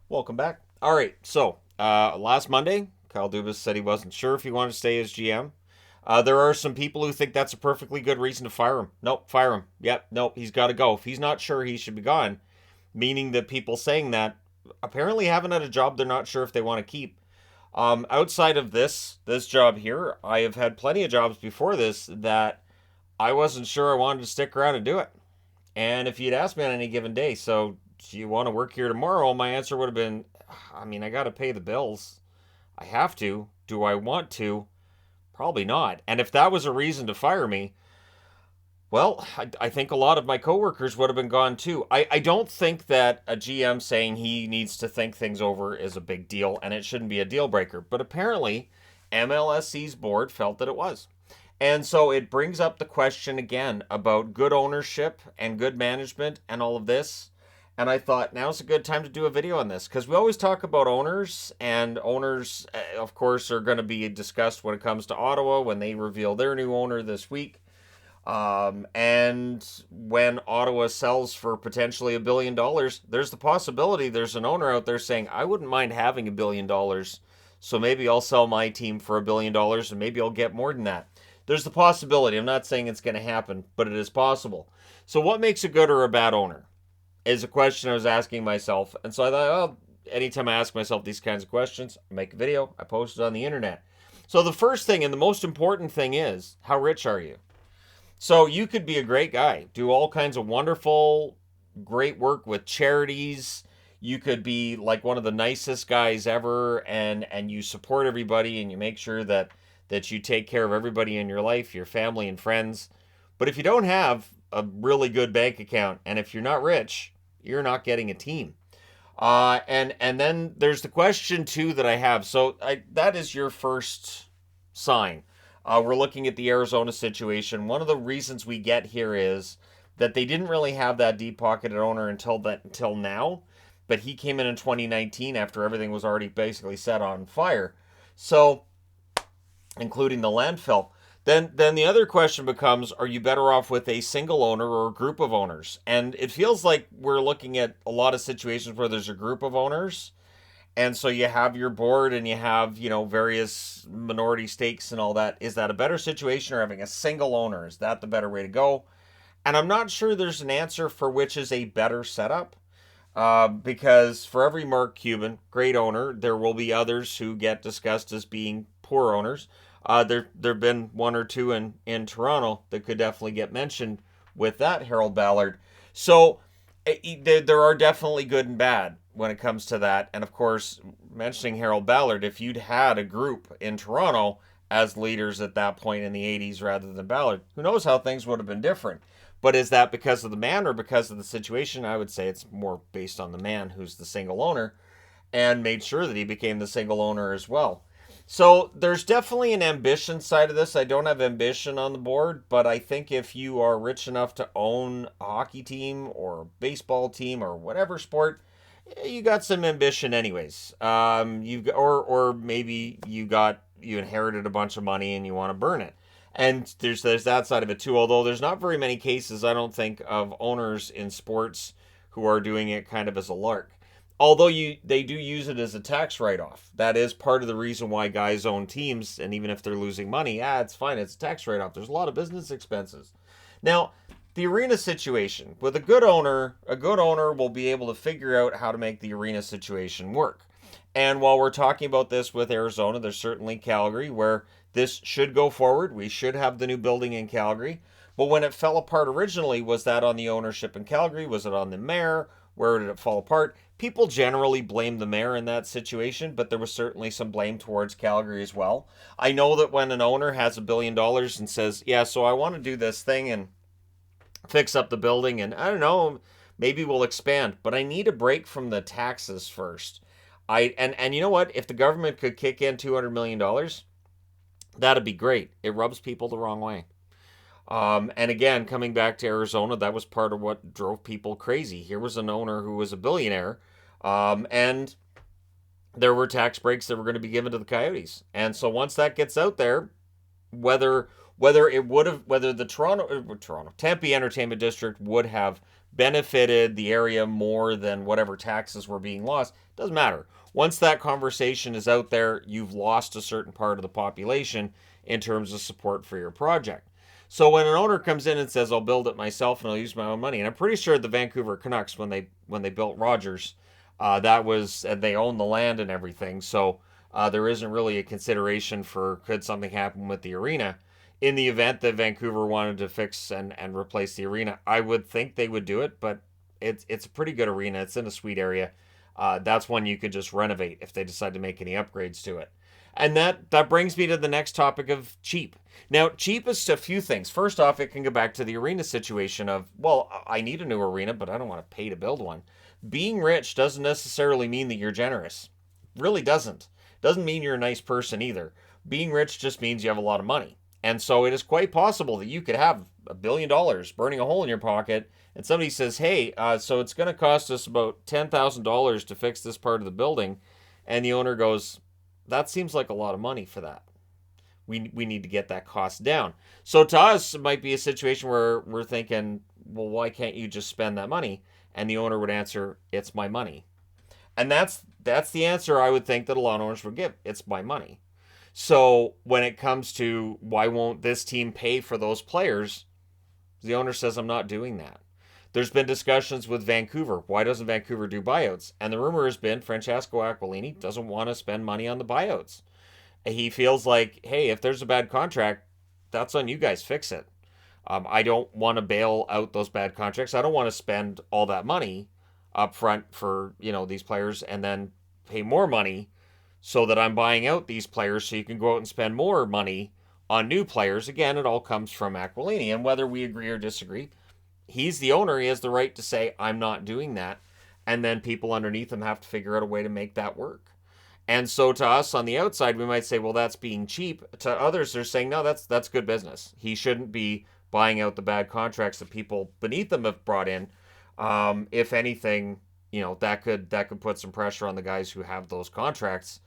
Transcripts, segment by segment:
Welcome back. All right, so last Monday, Kyle Dubas said he wasn't sure if he wanted to stay as GM. There are some people who think that's a perfectly good reason to fire him. Nope, fire him. Yep, nope, he's got to go. If he's not sure, he should be gone. Meaning that people saying that apparently haven't had a job they're not sure if they want to keep. Outside of this job here, I have had plenty of jobs before this that I wasn't sure I wanted to stick around and do it. And if you'd asked me on any given day, so do you want to work here tomorrow? My answer would have been, I mean, I got to pay the bills. I have to. Do I want to? Probably not. And if that was a reason to fire me, well, I think a lot of my coworkers would have been gone too. I don't think that a GM saying he needs to think things over is a big deal and it shouldn't be a deal breaker. But apparently, MLSC's board felt that it was. And so it brings up the question again about good ownership and good management and all of this. And I thought now's a good time to do a video on this because we always talk about owners, and owners, of course, are going to be discussed when it comes to Ottawa when they reveal their new owner this week. And when Ottawa sells for potentially $1 billion, there's the possibility there's an owner out there saying, I wouldn't mind having $1 billion. So maybe I'll sell my team for $1 billion and maybe I'll get more than that. There's the possibility. I'm not saying it's going to happen, but it is possible. So what makes a good or a bad owner is a question I was asking myself. And so I thought, well, anytime I ask myself these kinds of questions, I make a video, I post it on the internet. So the first thing and the most important thing is, how rich are you? So you could be a great guy, do all kinds of wonderful, great work with charities. You could be like one of the nicest guys ever, and you support everybody and you make sure that you take care of everybody in your life, your family and friends. But if you don't have a really good bank account and if you're not rich, you're not getting a team. And then there's the question too that I have. So that is your first sign. We're looking at the Arizona situation. One of the reasons we get here is that they didn't really have that deep pocketed owner until now, but he came in 2019 after everything was already basically set on fire. So, including the landfill. Then the other question becomes, are you better off with a single owner or a group of owners? And it feels like we're looking at a lot of situations where there's a group of owners, and so you have your board and you have, various minority stakes and all that. Is that a better situation, or having a single owner? Is that the better way to go? And I'm not sure there's an answer for which is a better setup. Because for every Mark Cuban, great owner, there will be others who get discussed as being poor owners. There've been one or two in Toronto that could definitely get mentioned with that Harold Ballard. So there are definitely good and bad when it comes to that. And of course, mentioning Harold Ballard, if you'd had a group in Toronto as leaders at that point in the 80s rather than Ballard, who knows how things would have been different. But is that because of the man or because of the situation? I would say it's more based on the man who's the single owner and made sure that he became the single owner as well. So there's definitely an ambition side of this. I don't have ambition on the board, but I think if you are rich enough to own a hockey team or a baseball team or whatever sport, you got some ambition anyways. Or maybe you inherited a bunch of money and you want to burn it. And there's that side of it too. Although there's not very many cases, I don't think, of owners in sports who are doing it kind of as a lark. Although they do use it as a tax write-off. That is part of the reason why guys own teams, and even if they're losing money, it's fine, it's a tax write-off. There's a lot of business expenses. Now, the arena situation, with a good owner will be able to figure out how to make the arena situation work. And while we're talking about this with Arizona, there's certainly Calgary, where this should go forward. We should have the new building in Calgary. But when it fell apart originally, was that on the ownership in Calgary? Was it on the mayor? Where did it fall apart? People generally blame the mayor in that situation, but there was certainly some blame towards Calgary as well. I know that when an owner has $1 billion and says, yeah, so I want to do this thing and fix up the building, and I don't know, maybe we'll expand, but I need a break from the taxes first. And you know what? If the government could kick in $200 million, that'd be great. It rubs people the wrong way. And again, coming back to Arizona, that was part of what drove people crazy. Here was an owner who was a billionaire, and there were tax breaks that were going to be given to the Coyotes. And so once that gets out there, whether the Tempe Entertainment District would have benefited the area more than whatever taxes were being lost. Doesn't matter. Once that conversation is out there, you've lost a certain part of the population in terms of support for your project. So when an owner comes in and says, "I'll build it myself and I'll use my own money," and I'm pretty sure the Vancouver Canucks, when they built Rogers, that was, and they own the land and everything. So there isn't really a consideration for could something happen with the arena. In the event that Vancouver wanted to fix and replace the arena, I would think they would do it, but it's a pretty good arena. It's in a sweet area. That's one you could just renovate if they decide to make any upgrades to it. And that brings me to the next topic of cheap. Now, cheap is a few things. First off, it can go back to the arena situation of, well, I need a new arena, but I don't want to pay to build one. Being rich doesn't necessarily mean that you're generous. It really doesn't. Doesn't mean you're a nice person either. Being rich just means you have a lot of money. And so it is quite possible that you could have $1 billion burning a hole in your pocket, and somebody says, "Hey, so it's going to cost us about $10,000 to fix this part of the building," and the owner goes, "That seems like a lot of money for that. We need to get that cost down." So to us, it might be a situation where we're thinking, "Well, why can't you just spend that money?" And the owner would answer, "It's my money." And that's the answer I would think that a lot of owners would give. It's my money. So when it comes to why won't this team pay for those players, the owner says, "I'm not doing that." There's been discussions with Vancouver. Why doesn't Vancouver do buyouts? And the rumor has been Francesco Aquilini doesn't want to spend money on the buyouts. He feels like, hey, if there's a bad contract, that's on you guys. Fix it. I don't want to bail out those bad contracts. I don't want to spend all that money up front for these players and then pay more money so that I'm buying out these players so you can go out and spend more money on new players. Again, it all comes from Aquilini, and whether we agree or disagree, he's the owner. He has the right to say, "I'm not doing that," and then people underneath him have to figure out a way to make that work. And so to us on the outside, we might say, "Well, that's being cheap." To others, they're saying, "No, that's good business. He shouldn't be buying out the bad contracts that people beneath him have brought in. If anything, that could put some pressure on the guys who have those contracts,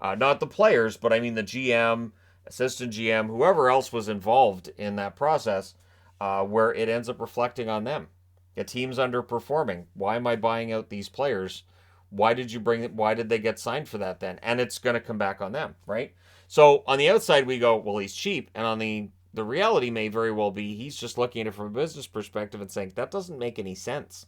not the players, but I mean the GM, assistant GM, whoever else was involved in that process, where it ends up reflecting on them. A team's underperforming. Why am I buying out these players? Why did they get signed for that then?" And it's going to come back on them, right? So on the outside, we go, "Well, he's cheap," and on the reality may very well be he's just looking at it from a business perspective and saying that doesn't make any sense.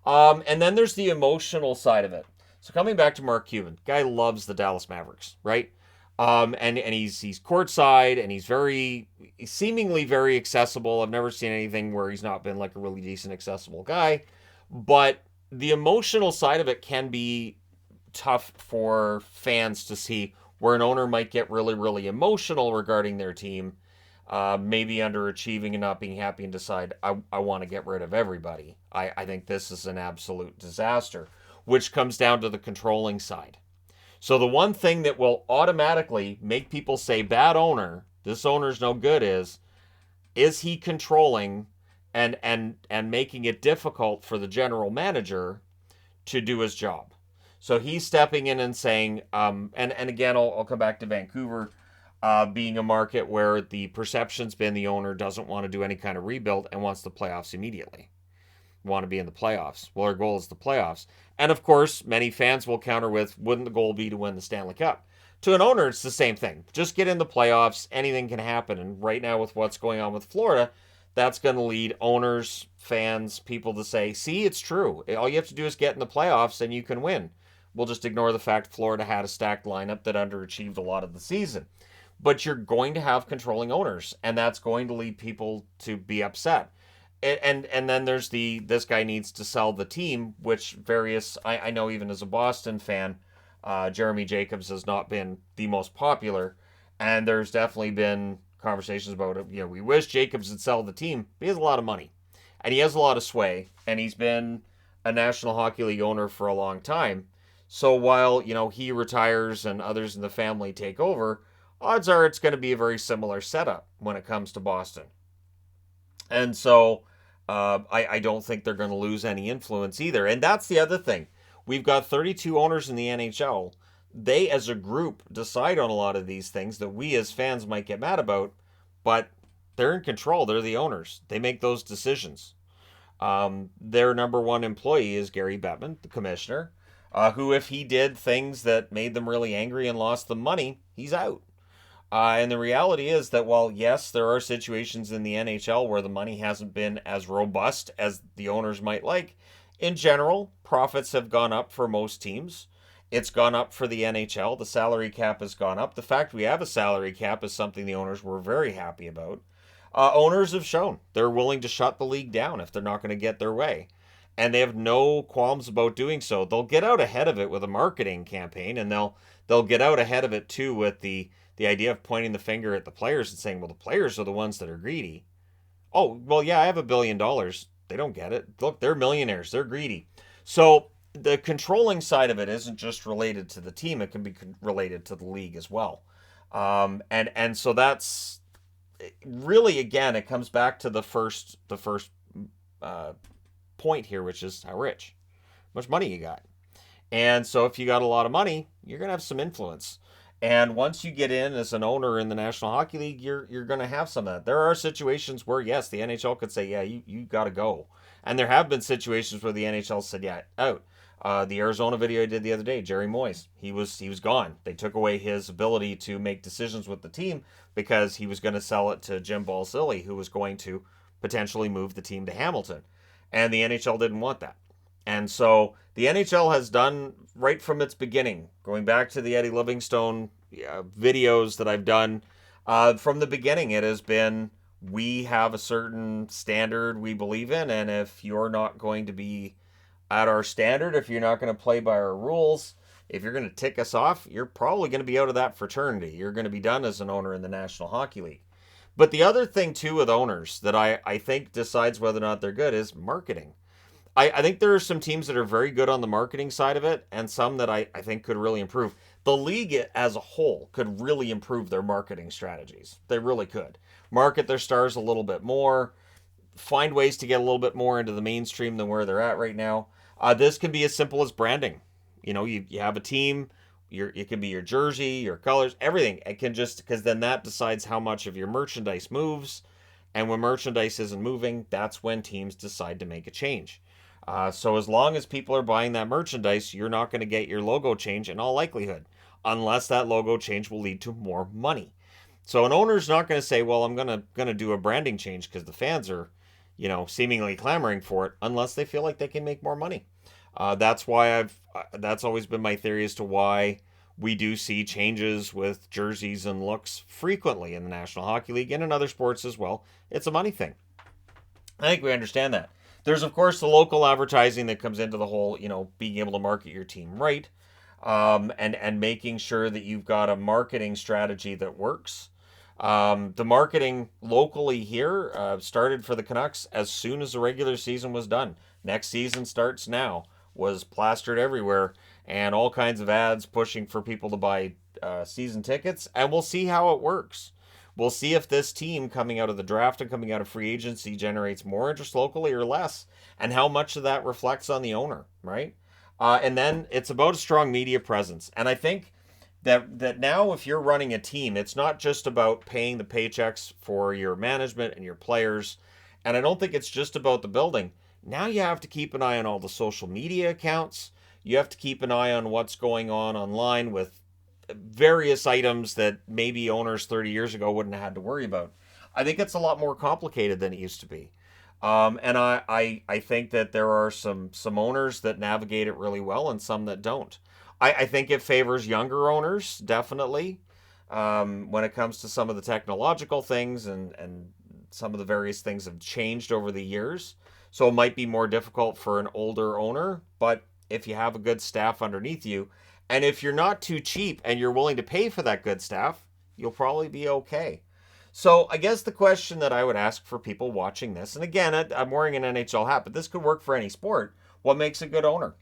And then there's the emotional side of it. So coming back to Mark Cuban, guy loves the Dallas Mavericks, right? And he's courtside and he's seemingly very accessible. I've never seen anything where he's not been like a really decent, accessible guy. But the emotional side of it can be tough for fans to see, where an owner might get really, really emotional regarding their team, maybe underachieving and not being happy, and decide, I want to get rid of everybody. I think this is an absolute disaster, which comes down to the controlling side. So the one thing that will automatically make people say, "Bad owner, this owner's no good," is he controlling and making it difficult for the general manager to do his job. So he's stepping in and saying, and again, I'll come back to Vancouver, being a market where the perception's been the owner doesn't want to do any kind of rebuild and wants the playoffs immediately. Want to be in the playoffs. Well, our goal is the playoffs. And of course, many fans will counter with, wouldn't the goal be to win the Stanley Cup? To an owner, it's the same thing. Just get in the playoffs. Anything can happen. And right now with what's going on with Florida, that's going to lead owners, fans, people to say, "See, it's true. All you have to do is get in the playoffs and you can win." We'll just ignore the fact Florida had a stacked lineup that underachieved a lot of the season. But you're going to have controlling owners, and that's going to lead people to be upset. And then there's this guy needs to sell the team, which I know even as a Boston fan, Jeremy Jacobs has not been the most popular, and there's definitely been conversations about it. We wish Jacobs would sell the team, but he has a lot of money, and he has a lot of sway, and he's been a National Hockey League owner for a long time. So while he retires and others in the family take over, odds are it's going to be a very similar setup when it comes to Boston. And so I don't think they're going to lose any influence either. And that's the other thing. We've got 32 owners in the NHL. They, as a group, decide on a lot of these things that we as fans might get mad about, but they're in control. They're the owners. They make those decisions. Their number one employee is Gary Bettman, the commissioner, who, if he did things that made them really angry and lost them money, he's out. And the reality is that while, yes, there are situations in the NHL where the money hasn't been as robust as the owners might like, in general, profits have gone up for most teams. It's gone up for the NHL. The salary cap has gone up. The fact we have a salary cap is something the owners were very happy about. Owners have shown they're willing to shut the league down if they're not going to get their way. And they have no qualms about doing so. They'll get out ahead of it with a marketing campaign, and they'll get out ahead of it too with the idea of pointing the finger at the players and saying, well, the players are the ones that are greedy. Oh, well, yeah, I have $1 billion. They don't get it. Look, they're millionaires. They're greedy. So the controlling side of it isn't just related to the team. It can be related to the league as well. And so that's really, again, it comes back to the first uh, point here, which is how rich, how much money you got. And so if you got a lot of money, you're going to have some influence. And once you get in as an owner in the National Hockey League, you're going to have some of that. There are situations where, yes, the NHL could say, yeah, you got to go. And there have been situations where the NHL said, yeah, out. The Arizona video I did the other day, Jerry Moyes, he was gone. They took away his ability to make decisions with the team because he was going to sell it to Jim Balsillie, who was going to potentially move the team to Hamilton. And the NHL didn't want that. And so the NHL has done right from its beginning, going back to the Eddie Livingstone videos that I've done. From the beginning, it has been, we have a certain standard we believe in, and if you're not going to be at our standard, if you're not going to play by our rules, if you're going to tick us off, you're probably going to be out of that fraternity. You're going to be done as an owner in the National Hockey League. But the other thing, too, with owners that I think decides whether or not they're good is marketing. I think there are some teams that are very good on the marketing side of it, and some that I think could really improve. The league as a whole could really improve their marketing strategies. They really could. Market their stars a little bit more, find ways to get a little bit more into the mainstream than where they're at right now. This can be as simple as branding. You have a team, it can be your jersey, your colors, everything. It can just, because then that decides how much of your merchandise moves. And when merchandise isn't moving, that's when teams decide to make a change. So as long as people are buying that merchandise, you're not going to get your logo change in all likelihood, unless that logo change will lead to more money. So an owner's not going to say, "Well, I'm gonna do a branding change because the fans are, seemingly clamoring for it," unless they feel like they can make more money. That's why that's always been my theory as to why we do see changes with jerseys and looks frequently in the National Hockey League and in other sports as well. It's a money thing. I think we understand that. There's, of course, the local advertising that comes into the whole, being able to market your team right, and making sure that you've got a marketing strategy that works. The marketing locally here started for the Canucks as soon as the regular season was done. Next season starts now, was plastered everywhere, and all kinds of ads pushing for people to buy season tickets, and we'll see how it works. We'll see if this team coming out of the draft and coming out of free agency generates more interest locally or less, and how much of that reflects on the owner, right? And then it's about a strong media presence. And I think that now if you're running a team, it's not just about paying the paychecks for your management and your players. And I don't think it's just about the building. Now you have to keep an eye on all the social media accounts. You have to keep an eye on what's going on online with various items that maybe owners 30 years ago wouldn't have had to worry about. I think it's a lot more complicated than it used to be. And I think that there are some owners that navigate it really well and some that don't. I think it favors younger owners, definitely, when it comes to some of the technological things and some of the various things have changed over the years. So it might be more difficult for an older owner, but if you have a good staff underneath you, and if you're not too cheap and you're willing to pay for that good staff, you'll probably be okay. So I guess the question that I would ask for people watching this, and again, I'm wearing an NHL hat, but this could work for any sport. What makes a good owner?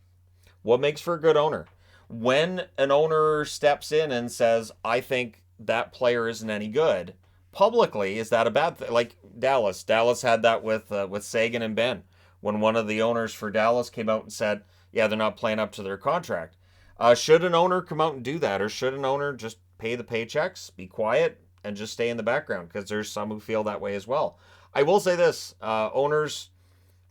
What makes for a good owner? When an owner steps in and says, I think that player isn't any good, publicly, is that a bad thing? Like Dallas. Dallas had that with Sagan and Ben. When one of the owners for Dallas came out and said, yeah, they're not playing up to their contract. Should an owner come out and do that? Or should an owner just pay the paychecks, be quiet, and just stay in the background? Because there's some who feel that way as well. I will say this, owners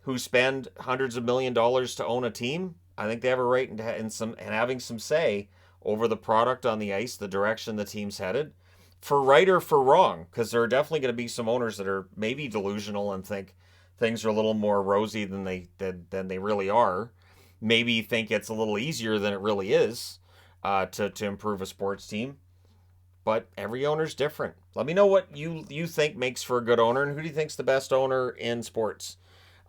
who spend hundreds of $1 millions to own a team, I think they have a right in having some say over the product on the ice, the direction the team's headed, for right or for wrong. Because there are definitely going to be some owners that are maybe delusional and think things are a little more rosy than they really are. Maybe think it's a little easier than it really is to improve a sports team. But every owner's different. Let me know what you think makes for a good owner, and who do you think's the best owner in sports?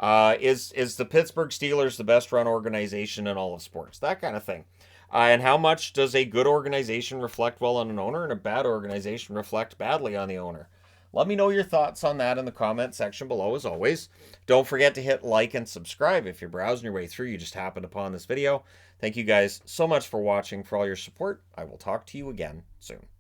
Is the Pittsburgh Steelers the best run organization in all of sports? That kind of thing. And how much does a good organization reflect well on an owner, and a bad organization reflect badly on the owner? Let me know your thoughts on that in the comment section below, as always. Don't forget to hit like and subscribe if you're browsing your way through. You just happened upon this video. Thank you guys so much for watching, for all your support. I will talk to you again soon.